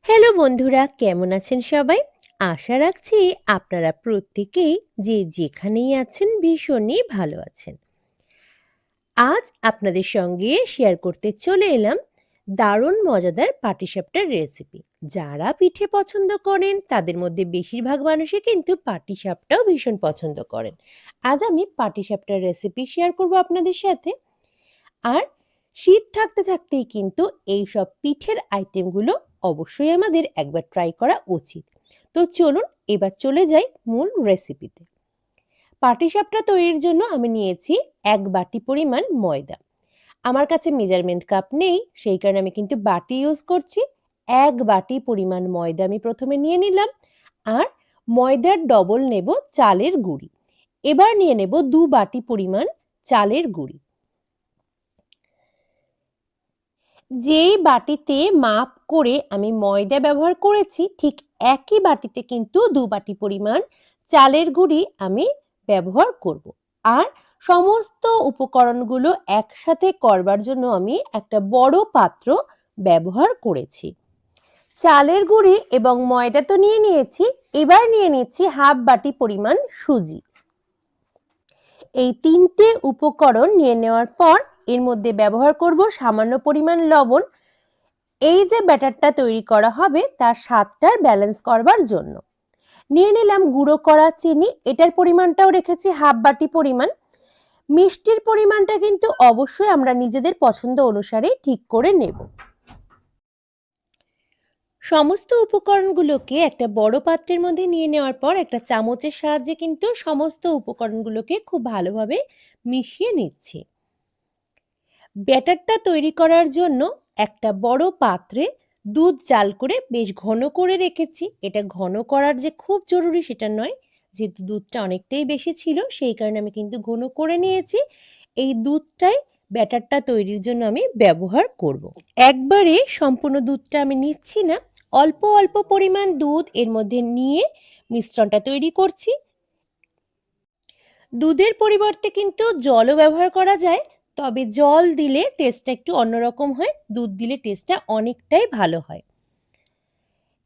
Hello বন্ধুরা, কেমন আছেন সবাই? আশা রাখছি আপনারা প্রত্যেকেই যে যেখানেই আছেন ভীষণই ভালো আছেন। আজ আপনাদের সঙ্গে শেয়ার করতে চলে এলাম দারুণ মজাদার পাটিসাপটার রেসিপি। যারা পিঠে পছন্দ করেন তাদের মধ্যে বেশিরভাগ মানুষই কিন্তু পাটিসাপটাও ভীষণ পছন্দ করেন। আজ আমি পাটিসাপটার রেসিপি শেয়ার করব আপনাদের সাথে। আর শীত থাকতে থাকতেই কিন্তু এইসব পিঠের আইটেমগুলো অবশ্যই আমাদের একবার ট্রাই করা উচিত। তো চলুন এবার চলে যাই মূল রেসিপিতে। পাটিসাপটা তৈরির জন্য আমি নিয়েছি ১ বাটি পরিমাণ ময়দা। আমার কাছে মেজারমেন্ট কাপ নেই, সেই কারণে আমি কিন্তু বাটি ইউজ করছি। ১ বাটি পরিমাণ ময়দা আমি প্রথমে নিয়ে নিলাম। আর ময়দার ডবল নেব চালের গুঁড়ি। এবার নিয়ে নেব ২ বাটি পরিমাণ চালের গুঁড়ি। যেই বাটিতে মাপ করে আমি ময়দা ব্যবহার করেছি ঠিক একই বাটিতে কিন্তু ২ বাটি পরিমাণ চালের গুঁড়ি আমি ব্যবহার করব। আর সমস্ত উপকরণগুলো একসাথে করবার জন্য আমি একটা বড় পাত্র ব্যবহার করেছি। চালের গুঁড়ি এবং ময়দা তো নিয়ে নিয়েছি, এবার নিয়ে নিচ্ছি হাফ বাটি পরিমাণ সুজি। এই ৩টে উপকরণ নিয়ে নেওয়ার পর এর মধ্যে ব্যবহার করব সামান্য পরিমাণ লবণ। এই যে ব্যাটারটা তৈরি করা হবে তার স্বাদটার ব্যালেন্স করবার জন্য নিয়ে নিলাম গুঁড়ো করা চিনি। এটার পরিমাণটাও রেখেছি হাফ বাটি পরিমাণ। মিষ্টির পরিমাণটা কিন্তু অবশ্যই আমরা নিজেদের পছন্দ অনুসারে ঠিক করে নেব। সমস্ত উপকরণগুলোকে একটা বড় পাত্রের মধ্যে নিয়ে নেওয়ার পর একটা চামচের সাহায্যে কিন্তু সমস্ত উপকরণগুলোকে খুব ভালোভাবে মিশিয়ে নিচ্ছি। ব্যাটারটা তৈরি করার জন্য একটা বড় পাত্রে দুধ জাল করে বেশ ঘন করে রেখেছি। এটা ঘন করার যে খুব জরুরি সেটা নয়, যেহেতু দুধটা অনেকটাই বেশি ছিল সেই কারণে আমি কিন্তু ঘন করে নিয়েছি। এই দুধটাই ব্যাটারটা তৈরির জন্য আমি ব্যবহার করব। একবারে সম্পূর্ণ দুধটা আমি নিচ্ছি না, অল্প অল্প পরিমাণ দুধ এর মধ্যে নিয়ে মিশ্রণটা তৈরি করছি। দুধের পরিবর্তে কিন্তু জলও ব্যবহার করা যায়, তবে জল দিলে টেস্টটা একটু অন্যরকম হয়, দুধ দিলে টেস্টটা অনেকটাই ভালো হয়।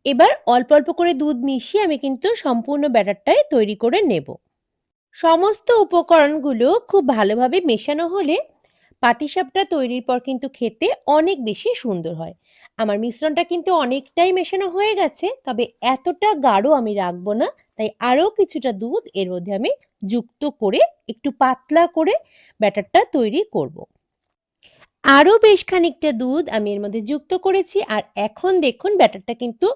এবার অল্প অল্প করে দুধ মিশিয়ে আমি কিন্তু সম্পূর্ণ ব্যাটারটাই তৈরি করে নেব। সমস্ত উপকরণগুলো খুব ভালোভাবে মেশানো হলে পাটিসাপটা তৈরির পর কিন্তু খেতে অনেক বেশি সুন্দর হয়। আমার মিশ্রণটা কিন্তু অনেকটাই মেশানো হয়ে গেছে, তবে এতটা গাঢ় আমি রাখবো না, তাই আরও কিছুটা দুধ এর মধ্যে আমি যুক্ত করে একটু পাতলা করে ব্যাটারটা তৈরি করব। আরও বেশ খানিকটা দুধ আমি এর মধ্যে যুক্ত করেছি। আর এখন দেখুন ব্যাটারটা কিন্তু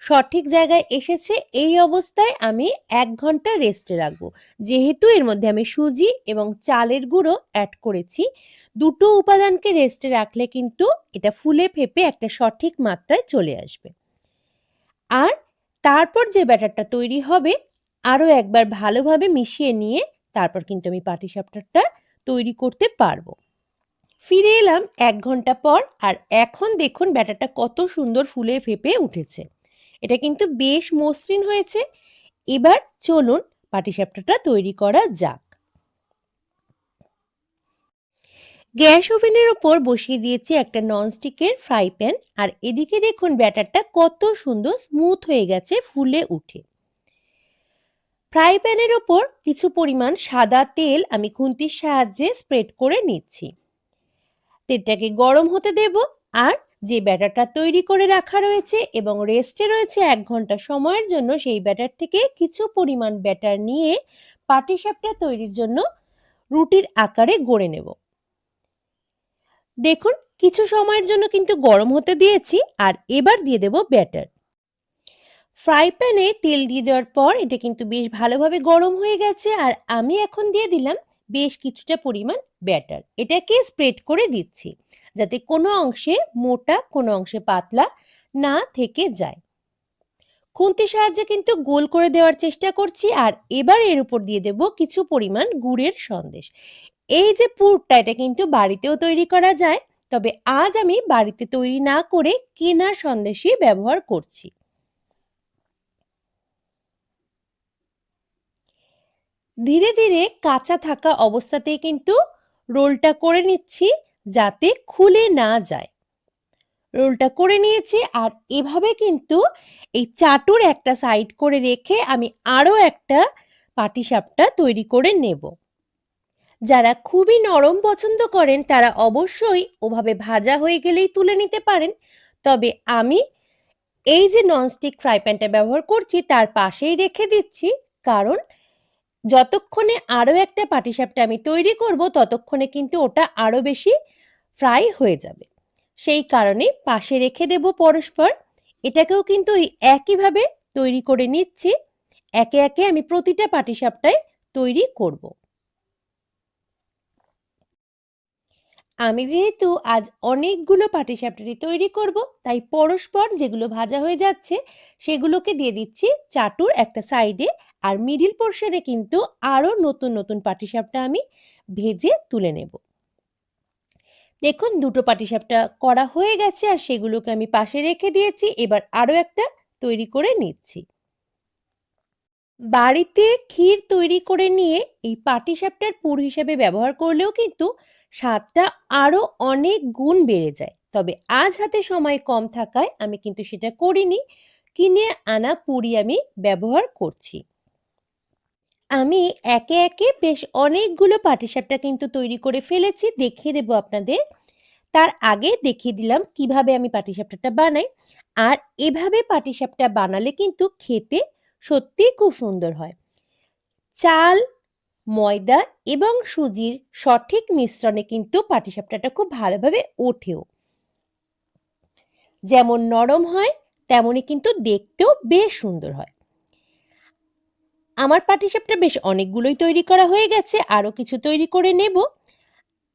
সঠিক জায়গায় এসেছে। এই অবস্থায় আমি ১ ঘন্টা রেস্টে রাখবো। যেহেতু এর মধ্যে আমি সুজি এবং চালের গুঁড়ো অ্যাড করেছি, দুটো উপাদানকে রেস্টে রাখলে কিন্তু এটা ফুলে ফেঁপে একটা সঠিক মাত্রায় চলে আসবে। আর তারপর যে ব্যাটারটা তৈরি হবে আরও একবার ভালোভাবে মিশিয়ে নিয়ে তারপর কিন্তু আমি পাটিসাপটাটা তৈরি করতে পারবো। ফিরে এলাম ১ ঘন্টা পর। আর এখন দেখুন ব্যাটারটা কত সুন্দর ফুলে ফেঁপে উঠেছে। এটা কিন্তু বেশ মসৃণ হয়েছে। এবার চলুন পাটিসাপটাটা তৈরি করা যাক। গ্যাস ওভেনের ওপর বসিয়ে দিয়েছি একটা ননস্টিকের ফ্রাই প্যান। আর এদিকে দেখুন ব্যাটারটা কত সুন্দর স্মুথ হয়ে গেছে ফুলে উঠে। ফ্রাই প্যানের ওপর কিছু পরিমাণ সাদা তেল আমি খুন্তির সাহায্যে স্প্রেড করে নিচ্ছি। তেলটাকে গরম হতে দেব। আর যে ব্যাটারটা তৈরি করে রাখা রয়েছে এবং রেস্টে রয়েছে ১ ঘন্টা সময়ের জন্য, সেই ব্যাটার থেকে কিছু পরিমাণ ব্যাটার নিয়ে পাটিসাপটা তৈরির জন্য রুটির আকারে গড়ে নেব। দেখুন কিছু সময়ের জন্য কিন্তু গরম হতে দিয়েছি। আর এবার দিয়ে দেব ব্যাটার। ফ্রাই প্যানে তেল দিয়ে দেওয়ার পর এটা কিন্তু বেশ ভালোভাবে গরম হয়ে গেছে। আর আমি এখন দিয়ে দিলাম বেশ কিছুটা পরিমাণ ব্যাটার। এটাকে স্প্রেড করে দিচ্ছি যাতে কোনো অংশে মোটা কোনো অংশে পাতলা না থেকে যায়। খুন্তির সাহায্যে কিন্তু গোল করে দেওয়ার চেষ্টা করছি। আর এবার এর উপর দিয়ে দেব কিছু পরিমাণ গুড়ের সন্দেশ। এই যে পুরটা এটা কিন্তু বাড়িতেও তৈরি করা যায়, তবে আজ আমি বাড়িতে তৈরি না করে কেনা সন্দেশই ব্যবহার করছি। ধীরে ধীরে কাঁচা থাকা অবস্থাতেই কিন্তু রোলটা করে নিচ্ছি যাতে খুলে না যায়। রোলটা করে নিয়েছি আর এভাবে কিন্তু এই চাটুর একটা সাইড করে রেখে আমি আরও একটা পাটিসাপটা তৈরি করে নেব। যারা খুবই নরম পছন্দ করেন তারা অবশ্যই ওভাবে ভাজা হয়ে গেলেই তুলে নিতে পারেন। তবে আমি এই যে ননস্টিক ফ্রাই প্যানটা ব্যবহার করছি তার পাশেই রেখে দিচ্ছি, কারণ যতক্ষণে আরও একটা পাটিসাপটা আমি তৈরি করব ততক্ষণে কিন্তু ওটা আরও বেশি ফ্রাই হয়ে যাবে। সেই কারণে পাশে রেখে দেব পরস্পর। এটাকেও কিন্তু এই একইভাবে তৈরি করে নিচ্ছি। একে একে আমি প্রতিটা পাটিসাপটাই তৈরি করব। আমি যেহেতু আজ অনেকগুলো পাটিসাপটারি তৈরি করব, তাই পরস্পর যেগুলো ভাজা হয়ে যাচ্ছে সেগুলোকে দিয়ে দিচ্ছি চাটুর একটা সাইডে, আর মিডিল পোর্শনে কিন্তু আরও নতুন নতুন পাটিসাপটা আমি ভেজে তুলে নেব। দেখুন দুটো পাটিসাপটা করা হয়ে গেছে আর সেগুলোকে আমি পাশে রেখে দিয়েছি। এবার আরও একটা তৈরি করে নিচ্ছি। বাড়িতে ক্ষীর তৈরি করে নিয়ে এই পাটিসাপটার পুর হিসেবে ব্যবহার করলেও কিন্তু স্বাদটা আরও অনেক গুণ বেড়ে যায়। তবে আজ হাতে সময় কম থাকায় আমি কিন্তু সেটা করিনি, কিনে আনা পুরই আমি ব্যবহার করছি। আমি একে একে বেশ অনেকগুলো পাটিসাপটা কিন্তু তৈরি করে ফেলেছি, দেখিয়ে দেবো আপনাদের। তার আগে দেখিয়ে দিলাম কিভাবে আমি পাটিসাপটাটা বানাই। আর এভাবে পাটিসাপটা বানালে কিন্তু খেতে সত্যিই খুব সুন্দর হয়। চাল, ময়দা এবং সুজির সঠিক মিশ্রণে কিন্তু পাটিসাপটাটা খুব ভালোভাবে ওঠেও। যেমন নরম হয় তেমনই কিন্তু দেখতেও বেশ সুন্দর হয়। আমার পাটিসাপটা বেশ অনেকগুলোই তৈরি করা হয়ে গেছে, আরও কিছু তৈরি করে নেব।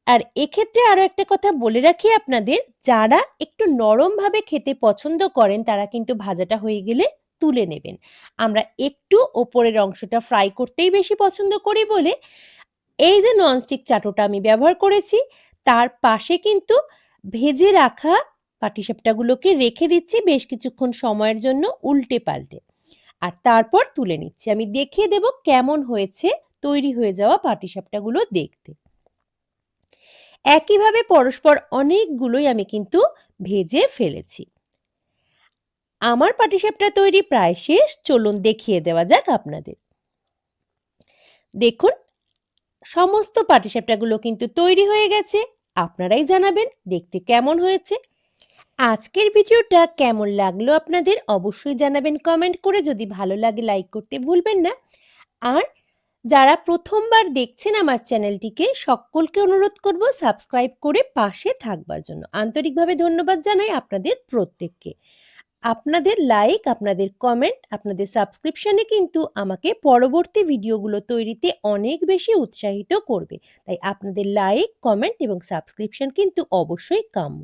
আর এক্ষেত্রে আরও একটা কথা বলে রাখি আপনাদের, যারা একটু নরমভাবে খেতে পছন্দ করেন তারা কিন্তু ভাজাটা হয়ে গেলে তুলে নেবেন। আমরা একটু ওপরের অংশটা ফ্রাই করতেই বেশি পছন্দ করি বলে এই যে ননস্টিক চাটুটা আমি ব্যবহার করেছি তার পাশে কিন্তু ভেজে রাখা পাটিসাপটাগুলোকে রেখে দিচ্ছি বেশ কিছুক্ষণ সময়ের জন্য উল্টে পাল্টে। আর তারপর তুলে নিচ্ছি। আমি দেখিয়ে দেব কেমন হয়েছে তৈরি হয়ে যাওয়া পাটিসাপটাগুলো দেখতে। একইভাবে পরস্পর অনেকগুলোই আমি কিন্তু ভেজে ফেলেছি। আমার পাটিসাপটা তৈরি প্রায় শেষ, চলুন দেখিয়ে দেওয়া যাক আপনাদের। দেখুন সমস্ত পাটিসাপটাগুলো কিন্তু তৈরি হয়ে গেছে। আপনারাই জানাবেন দেখতে কেমন হয়েছে। আজকের ভিডিওটা কেমন লাগলো আপনাদের অবশ্যই জানাবেন কমেন্ট করে। যদি ভালো লাগে লাইক করতে ভুলবেন না। আর যারা প্রথমবার দেখছেন আমার চ্যানেলটিকে সকলকে অনুরোধ করব সাবস্ক্রাইব করে পাশে থাকবার জন্য। আন্তরিকভাবে ধন্যবাদ জানাই আপনাদের প্রত্যেককে। আপনাদের লাইক, আপনাদের কমেন্ট, আপনাদের সাবস্ক্রিপশনে কিন্তু আমাকে পরবর্তী ভিডিওগুলো তৈরিতে অনেক বেশি উৎসাহিত করবে। তাই আপনাদের লাইক, কমেন্ট এবং সাবস্ক্রিপশন কিন্তু অবশ্যই কাম্য।